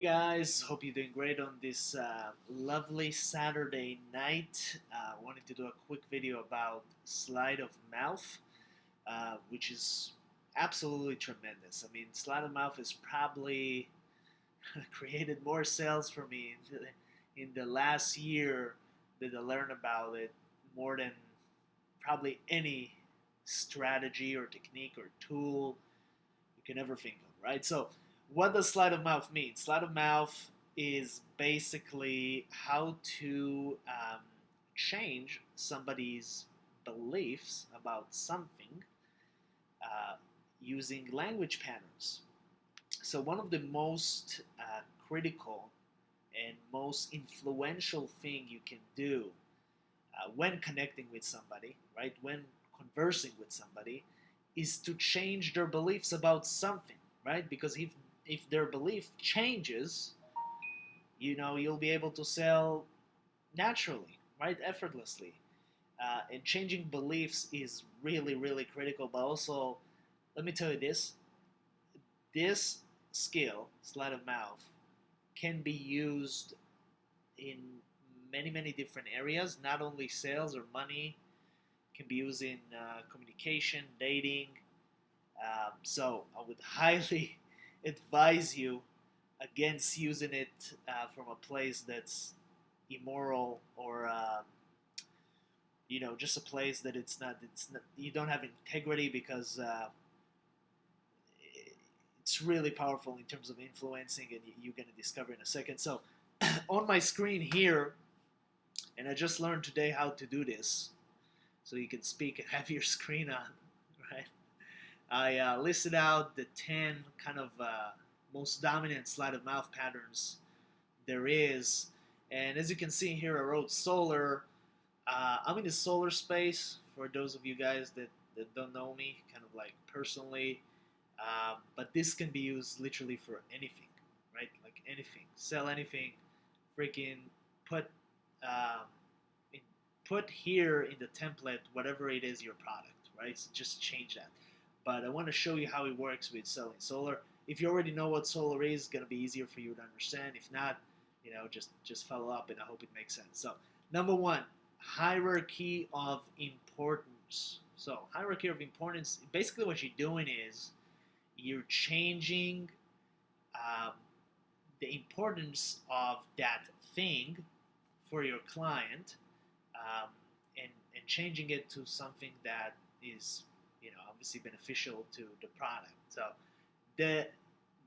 Guys, hope you're doing great on this lovely Saturday night. Wanted to do a quick video about sleight of mouth, which is absolutely tremendous. I mean, sleight of mouth has probably created more sales for me in the last year that I learned about it more than probably any strategy or technique or tool you can ever think of, right? So, what does sleight of mouth mean? Sleight of mouth is basically how to change somebody's beliefs about something uh, using language patterns. So, one of the most critical and most influential thing you can do when connecting with somebody, right? When conversing with somebody, is to change their beliefs about something, right? Because if their belief changes, you'll be able to sell naturally, right? Effortlessly. And changing beliefs is really, really critical. But also, let me tell you this skill, sleight of mouth, can be used in many, many different areas, not only sales or money, can be used in communication, dating. So I would highly advise you against using it from a place that's immoral or just a place that it's not you don't have integrity because it's really powerful in terms of influencing, and you're going to discover in a second. So on my screen here, and I just learned today how to do this, so you can speak and have your screen on, right? I listed out the 10 kind of most dominant sleight of mouth patterns there is. And as you can see here, I wrote solar. I'm in the solar space for those of you guys that don't know me, kind of like personally. But this can be used literally for anything, right? Like anything. Sell anything. Freaking put, um, in, put here in the template whatever it is your product, right? So just change that. But I want to show you how it works with selling solar. If you already know what solar is, it's going to be easier for you to understand. If not, just follow up, and I hope it makes sense. So, number one, hierarchy of importance. So, hierarchy of importance, basically what you're doing is you're changing um, the importance of that thing for your client, and changing it to something that is obviously beneficial to the product. So the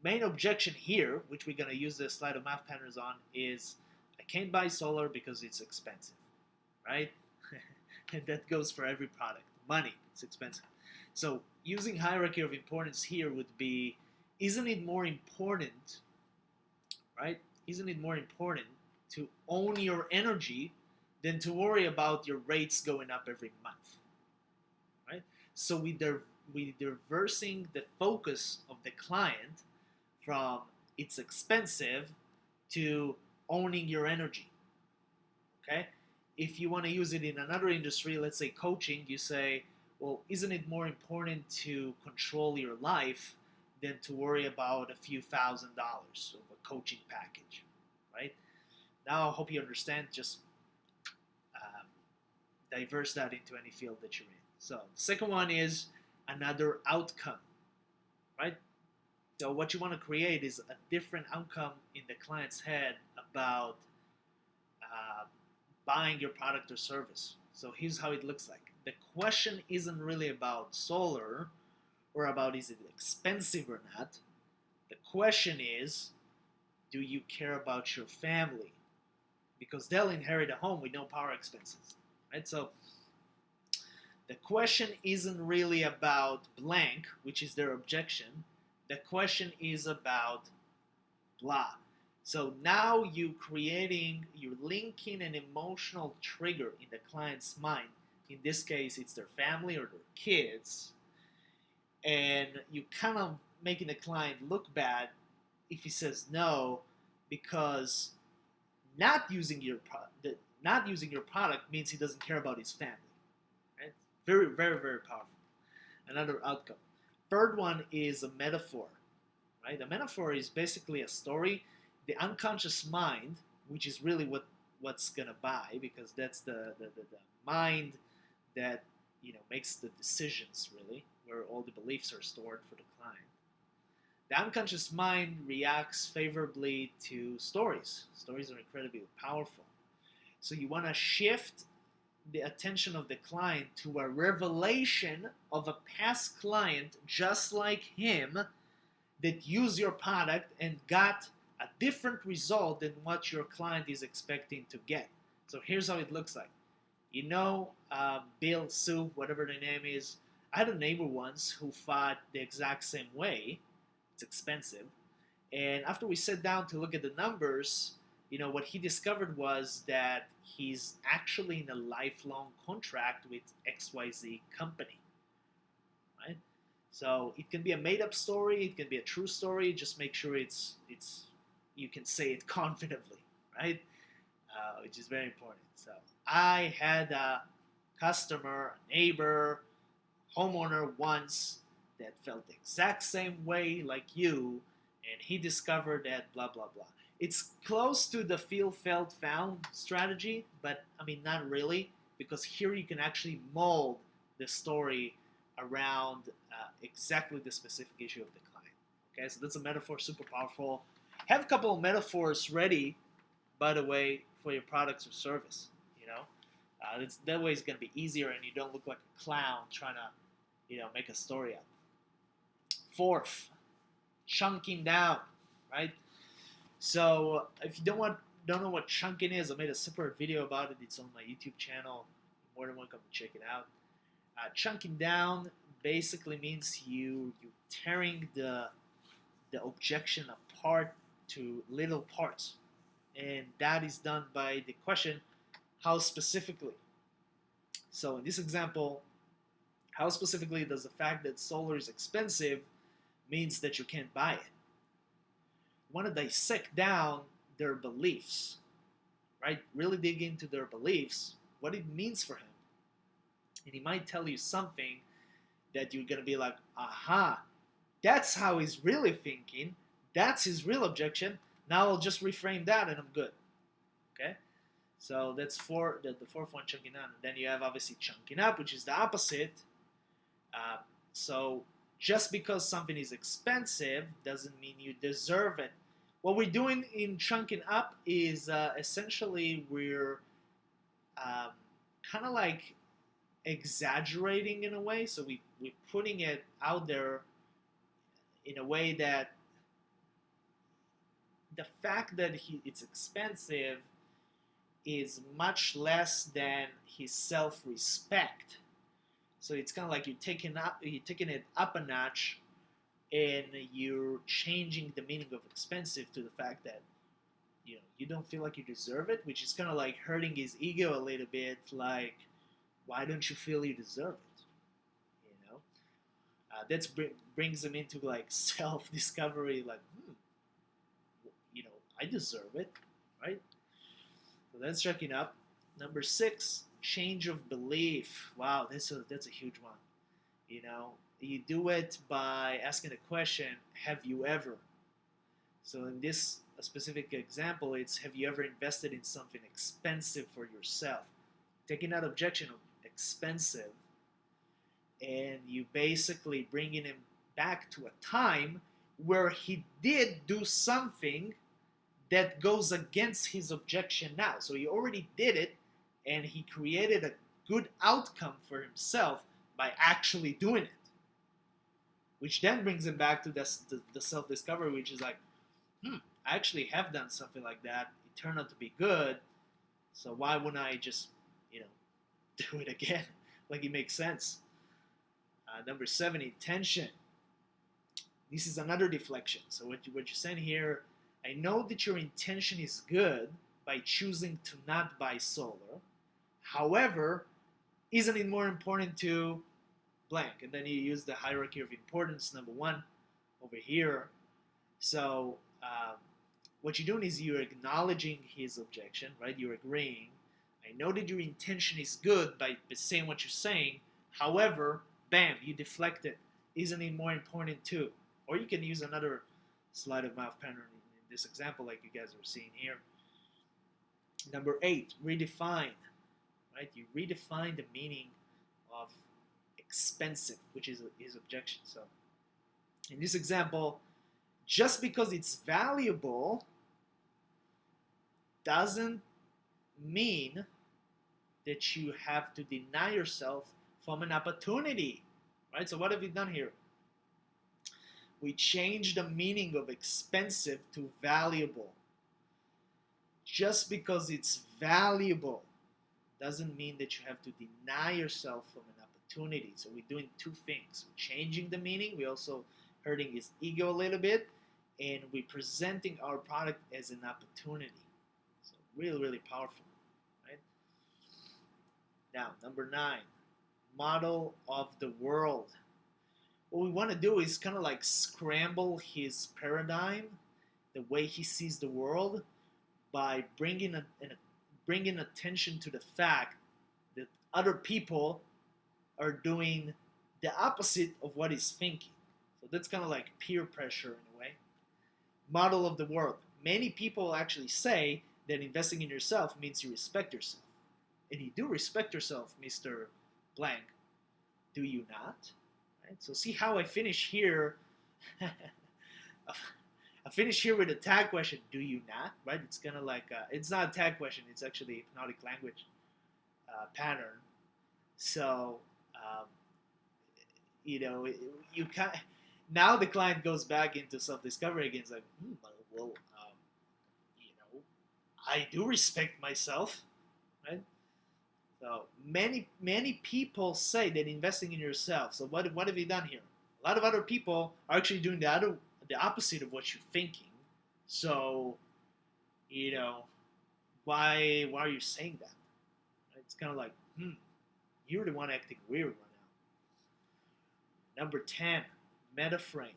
main objection here, which we're going to use the sleight of mouth patterns on, is I can't buy solar because it's expensive, right? And that goes for every product. Money, it's expensive. So using hierarchy of importance here would be, isn't it more important, right? Isn't it more important to own your energy than to worry about your rates going up every month, right? So we reversing the focus of the client from it's expensive to owning your energy. Okay? If you want to use it in another industry, let's say coaching, you say, well, isn't it more important to control your life than to worry about a few $1,000s of a coaching package, right? Now I hope you understand. Just um, diverse that into any field that you're in. So the second one is another outcome, right? So what you want to create is a different outcome in the client's head about uh, buying your product or service. So here's how it looks like. The question isn't really about solar or about is it expensive or not. The question is, do you care about your family? Because they'll inherit a home with no power expenses, right? So the question isn't really about blank, which is their objection. The question is about blah. So now you're linking an emotional trigger in the client's mind. In this case, it's their family or their kids. And you kind of making the client look bad if he says no, because not using your product means he doesn't care about his family. Right? Very, very, very powerful. Another outcome. Third one is a metaphor. Right? A metaphor is basically a story The unconscious mind, which is really what's gonna buy, because that's the mind that makes the decisions, really, where all the beliefs are stored for the client. The unconscious mind reacts favorably to stories. Stories are incredibly powerful. So you want to shift the attention of the client to a revelation of a past client just like him that used your product and got a different result than what your client is expecting to get. So here's how it looks like. Bill, Sue, whatever the name is. I had a neighbor once who thought the exact same way. It's expensive. And after we sat down to look at the numbers, what he discovered was that he's actually in a lifelong contract with XYZ company, right? So it can be a made-up story, it can be a true story. Just make sure it's you can say it confidently, right? Which is very important. So I had a customer, a neighbor, homeowner once that felt the exact same way like you, and he discovered that blah blah blah. It's close to the feel, felt, found strategy, but I mean not really, because here you can actually mold the story around exactly the specific issue of the client. Okay, so that's a metaphor, super powerful. Have a couple of metaphors ready, by the way, for your products or service. That way it's going to be easier, and you don't look like a clown trying to, make a story up. Fourth, chunking down, right? So if you don't know what chunking is, I made a separate video about it. It's on my YouTube channel. You're more than welcome to check it out. Chunking down basically means you tearing the objection apart to little parts, and that is done by the question, how specifically? So in this example, how specifically does the fact that solar is expensive means that you can't buy it? You want to dissect down their beliefs, right? Really dig into their beliefs, what it means for him. And he might tell you something that you're going to be like, aha, that's how he's really thinking. That's his real objection. Now I'll just reframe that and I'm good. Okay? So that's the fourth one, chunking down. And then you have obviously chunking up, which is the opposite. So just because something is expensive doesn't mean you deserve it. What we're doing in chunking up is essentially we're kind of like exaggerating in a way. So we're putting it out there in a way that the fact that it's expensive is much less than his self-respect. So it's kind of like you're taking it up a notch, and you're changing the meaning of expensive to the fact that you don't feel like you deserve it, which is kind of like hurting his ego a little bit. Like, why don't you feel you deserve it? That brings him into like self-discovery. Like, I deserve it, right? So that's checking up. Number 6, change of belief. Wow, that's a huge one. You do it by asking the question, have you ever? So in this specific example, it's, have you ever invested in something expensive for yourself? Taking that objection of expensive, and you basically bringing him back to a time where he did do something that goes against his objection now. So he already did it, and he created a good outcome for himself by actually doing it, which then brings him back to the self-discovery, which is like, I actually have done something like that. It turned out to be good, so why wouldn't I just, do it again? Like, it makes sense. Number 7, intention. This is another deflection. So what you're saying here, I know that your intention is good by choosing to not buy solar. However, isn't it more important to blank? And then you use the hierarchy of importance, number 1 over here. So what you're doing is you're acknowledging his objection, right? You're agreeing. I know that your intention is good by saying what you're saying. However, bam, you deflect it. Isn't it more important too? Or you can use another sleight of mouth pattern in this example like you guys are seeing here. Number 8, redefine. Right? You redefine the meaning of expensive, which is his objection. So in this example, just because it's valuable doesn't mean that you have to deny yourself from an opportunity. Right? So what have we done here? We changed the meaning of expensive to valuable. Just because it's valuable doesn't mean that you have to deny yourself from an opportunity. So we're doing two things. We're changing the meaning. We're also hurting his ego a little bit. And we're presenting our product as an opportunity. So really, really powerful. Right? Now, number 9, model of the world. What we want to do is kind of like scramble his paradigm, the way he sees the world, by bringing attention to the fact that other people are doing the opposite of what he's thinking. So that's kind of like peer pressure in a way. Model of the world. Many people actually say that investing in yourself means you respect yourself. And you do respect yourself, Mr. Blank. Do you not? Right? So see how I finish here. I finish here with a tag question. Do you not? Right? It's kind of like it's not a tag question. It's actually a hypnotic language pattern. So you know, you can now the client goes back into self-discovery again. It's like, well, you know, I do respect myself, right? So many people say that investing in yourself. So what have you done here? A lot of other people are actually doing the opposite of what you're thinking. So, you know, why are you saying that? It's kind of like, you're the one acting weird right now. Number 10, meta frame.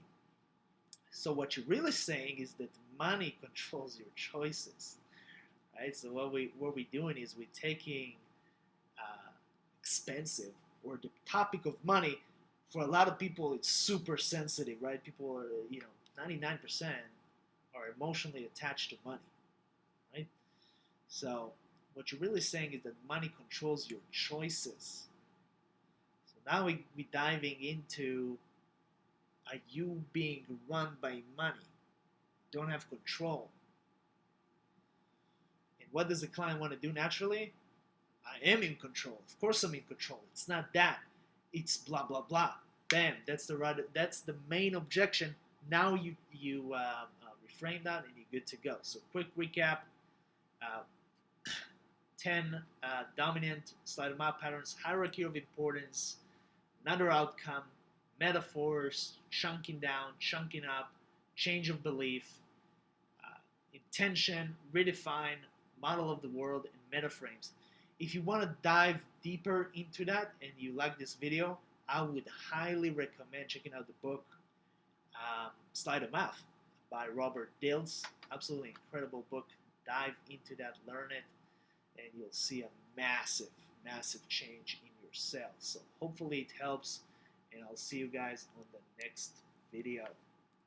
So what you're really saying is that money controls your choices, right? So what we're doing is we're taking expensive, or the topic of money. For a lot of people, it's super sensitive, right? People are, 99% are emotionally attached to money, right? So what you're really saying is that money controls your choices. So now we're diving into, are you being run by money? You don't have control. And what does the client want to do naturally? I am in control. Of course I'm in control. It's not that. It's blah, blah, blah. Bam. That's the main objection. Now you reframe that and you're good to go. So quick recap. 10 dominant sleight of mouth patterns, hierarchy of importance, another outcome, metaphors, chunking down, chunking up, change of belief, intention, redefine, model of the world, and metaframes. If you want to dive deeper into that and you like this video, I would highly recommend checking out the book Sleight of Mouth by Robert Dills. Absolutely incredible book. Dive into that, learn it, and you'll see a massive, massive change in your sales. So hopefully it helps, and I'll see you guys on the next video.